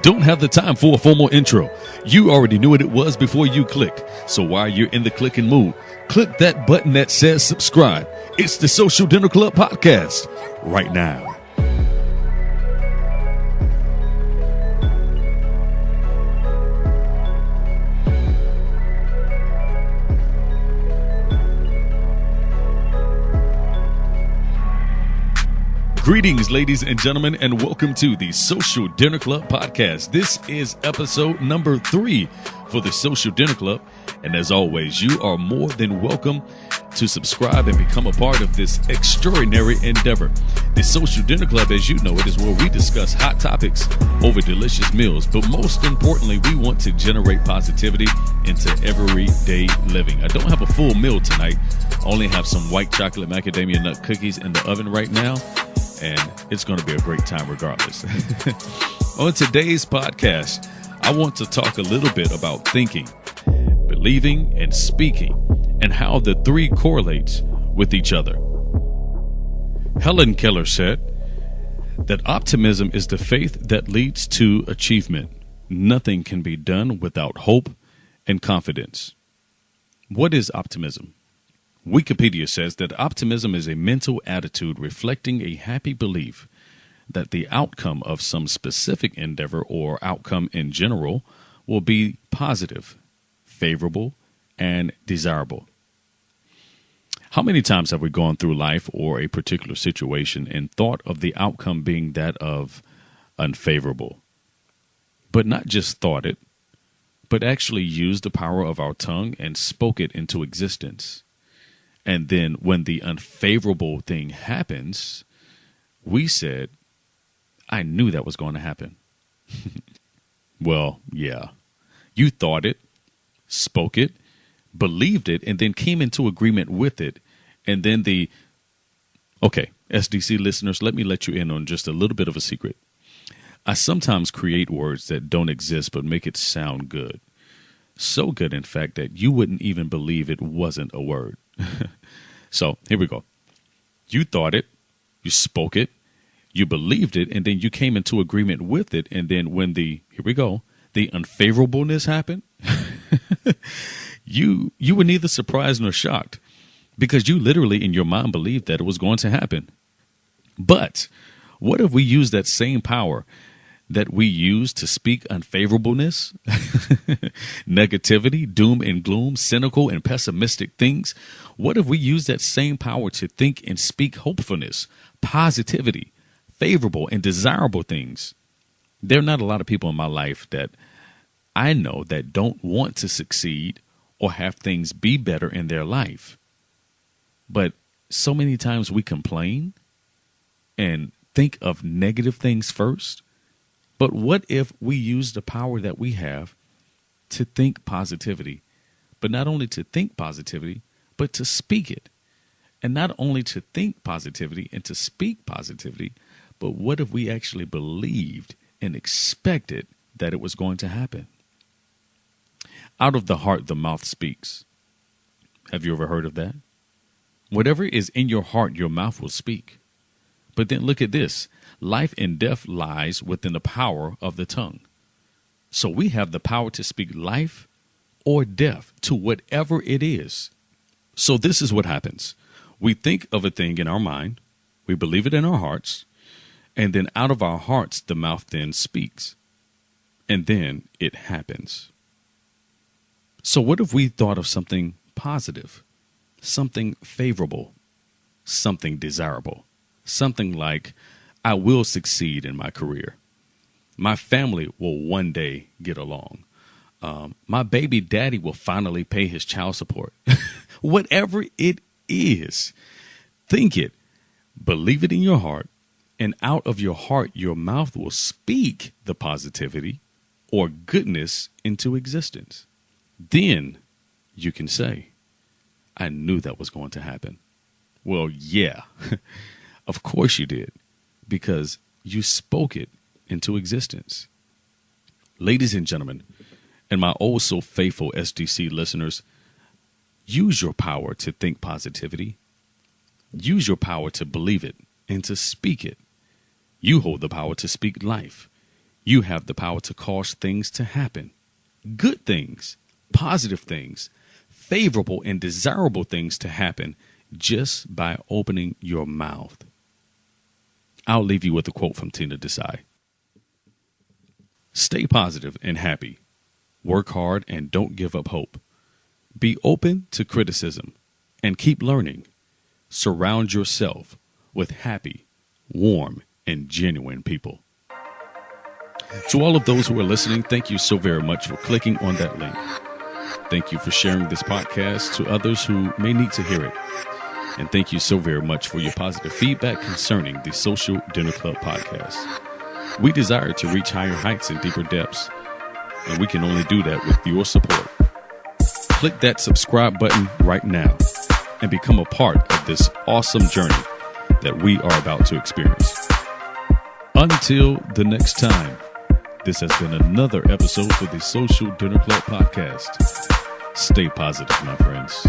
Don't have the time for a formal intro. You already knew what it was before you clicked. So while you're in the clicking mood, click that button that says subscribe. It's the Social Dinner Club podcast right now. Greetings, ladies and gentlemen, and welcome to the Social Dinner Club podcast. This is episode number 3 for the Social Dinner Club. And as always, you are more than welcome to subscribe and become a part of this extraordinary endeavor. The Social Dinner Club, as you know it, is where we discuss hot topics over delicious meals. But most importantly, we want to generate positivity into everyday living. I don't have a full meal tonight. I only have some white chocolate macadamia nut cookies in the oven right now. And it's going to be a great time regardless. On today's podcast, I want to talk a little bit about thinking, believing, and speaking, and how the three correlates with each other. Helen Keller said that optimism is the faith that leads to achievement. Nothing can be done without hope and confidence. What is optimism? Wikipedia says that optimism is a mental attitude reflecting a happy belief that the outcome of some specific endeavor or outcome in general will be positive, favorable, and desirable. How many times have we gone through life or a particular situation and thought of the outcome being that of unfavorable, but not just thought it, but actually used the power of our tongue and spoke it into existence? And then when the unfavorable thing happens, we said, I knew that was going to happen. Well, yeah, you thought it, spoke it, believed it, and then came into agreement with it. And then okay, SDC listeners, let me let you in on just a little bit of a secret. I sometimes create words that don't exist, but make it sound good. So good, in fact, that you wouldn't even believe it wasn't a word. So here we go. You thought it, you spoke it, you believed it, and then you came into agreement with it. And then when the unfavorableness happened, you were neither surprised nor shocked because you literally in your mind believed that it was going to happen. But what if we use that same power that we use to speak unfavorableness, negativity, doom and gloom, cynical and pessimistic things? What if we use that same power to think and speak hopefulness, positivity, favorable and desirable things? There are not a lot of people in my life that I know that don't want to succeed or have things be better in their life. But so many times we complain and think of negative things first. But what if we use the power that we have to think positivity, but not only to think positivity, but to speak it? And not only to think positivity and to speak positivity, but what if we actually believed and expected that it was going to happen? Out of the heart, the mouth speaks. Have you ever heard of that? Whatever is in your heart, your mouth will speak. But then look at this. Life and death lies within the power of the tongue. So we have the power to speak life or death to whatever it is. So this is what happens. We think of a thing in our mind, we believe it in our hearts, and then out of our hearts, the mouth then speaks. And then it happens. So what if we thought of something positive, something favorable, something desirable, something like, I will succeed in my career. My family will one day get along. My baby daddy will finally pay his child support. Whatever it is, think it, believe it in your heart, and out of your heart, your mouth will speak the positivity or goodness into existence. Then you can say, I knew that was going to happen. Well, yeah, of course you did. Because you spoke it into existence. Ladies and gentlemen, and my oh so faithful SDC listeners, use your power to think positivity. Use your power to believe it and to speak it. You hold the power to speak life. You have the power to cause things to happen. Good things, positive things, favorable and desirable things to happen just by opening your mouth. I'll leave you with a quote from Tina Desai. Stay positive and happy. Work hard and don't give up hope. Be open to criticism and keep learning. Surround yourself with happy, warm, and genuine people. To all of those who are listening, thank you so very much for clicking on that link. Thank you for sharing this podcast to others who may need to hear it. And thank you so very much for your positive feedback concerning the Social Dinner Club podcast. We desire to reach higher heights and deeper depths, and we can only do that with your support. Click that subscribe button right now and become a part of this awesome journey that we are about to experience. Until the next time, this has been another episode of the Social Dinner Club podcast. Stay positive, my friends.